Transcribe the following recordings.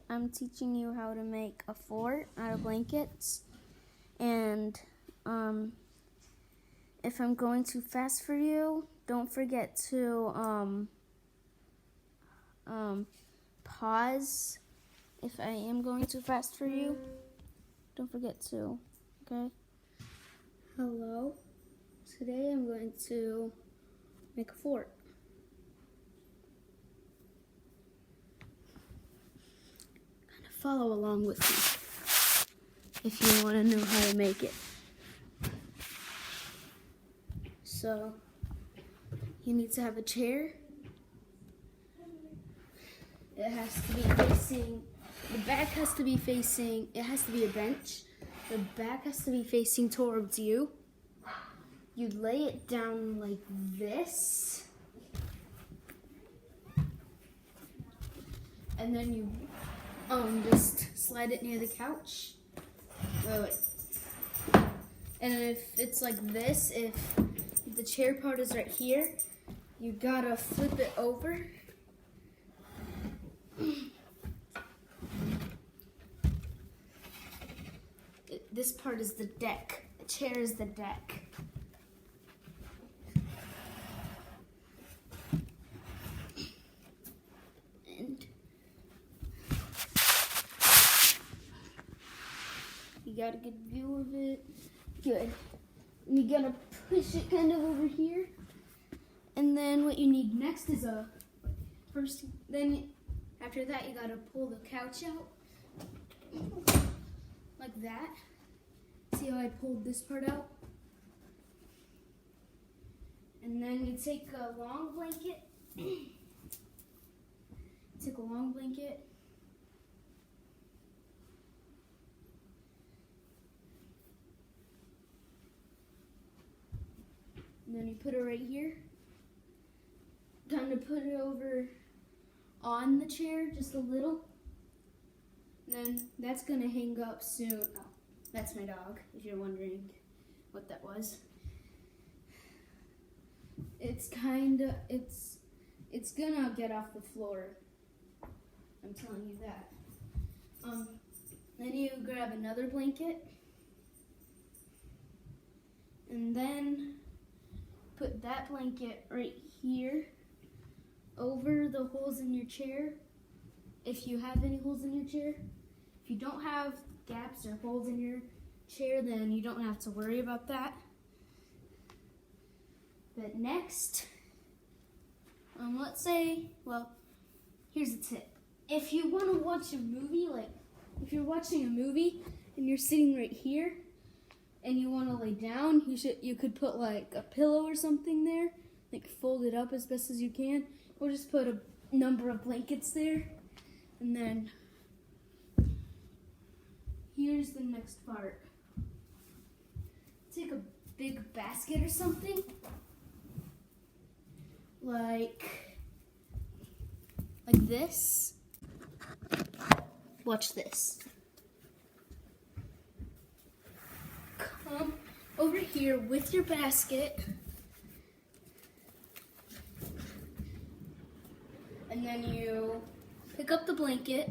I'm teaching you how to make a fort out of blankets. And if I'm going too fast for you, don't forget to pause. If I am going too fast for you, don't forget to, okay? Hello. Today I'm going to make a fort. Kind of follow along with me if you want to know how to make it. So, you need to have a chair. It has to be facing, the back has to be facing, it has to be a bench. The back has to be facing towards you. You lay it down like this. And then you just slide it near the couch. Wait. And if it's like this, if the chair part is right here, you gotta flip it over. This part is the deck. The chair is the deck. And you got a good view of it. Good. And you gotta push it kind of over here. And then what you need next is after that you gotta pull the couch out. Like that. See how I pulled this part out? And then you take a long blanket. Take a long blanket. And then you put it right here. Kind of put it over on the chair just a little. And then that's gonna hang up soon. Oh, that's my dog, if you're wondering what that was. It's gonna get off the floor. I'm telling you that. Then you grab another blanket. And then put that blanket right here over the holes in your chair. If you have any holes in your chair. If you don't have gaps or holes in your chair, then you don't have to worry about that. But next, here's a tip. If you want to watch a movie, if you're watching a movie and you're sitting right here and you want to lay down, you could put like a pillow or something there, like fold it up as best as you can, or just put a number of blankets there. And then here's the next part. Take a big basket or something, like this. Watch this. Come over here with your basket, and then you pick up the blanket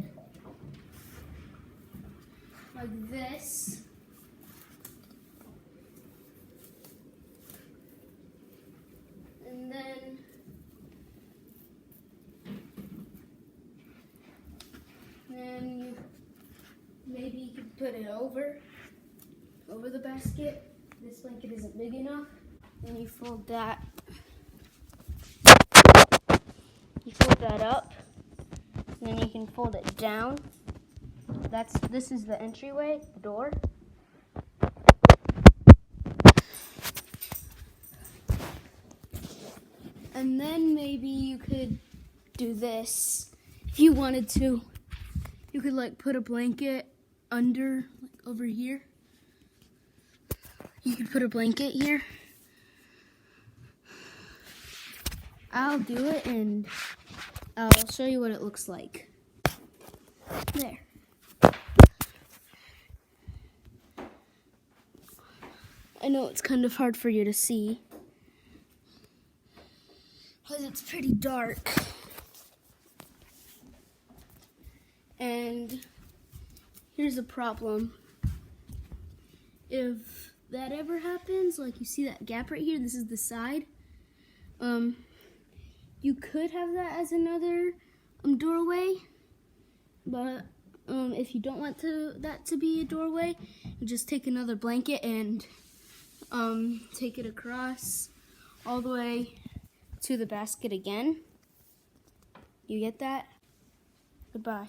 like this. And then maybe you could put it over the basket. This blanket isn't big enough. Then you fold that. You fold that up. And then you can fold it down. This is the entryway, the door. And then maybe you could do this. If you wanted to, you could put a blanket under, over here. You could put a blanket here. I'll do it and I'll show you what it looks like. There. I know it's kind of hard for you to see because it's pretty dark. here's a problem. If that ever happens, like you see that gap right here, this is the side. You could have that as another doorway, but if you don't want that to be a doorway, you just take another blanket and take it across all the way to the basket again. You get that? Goodbye.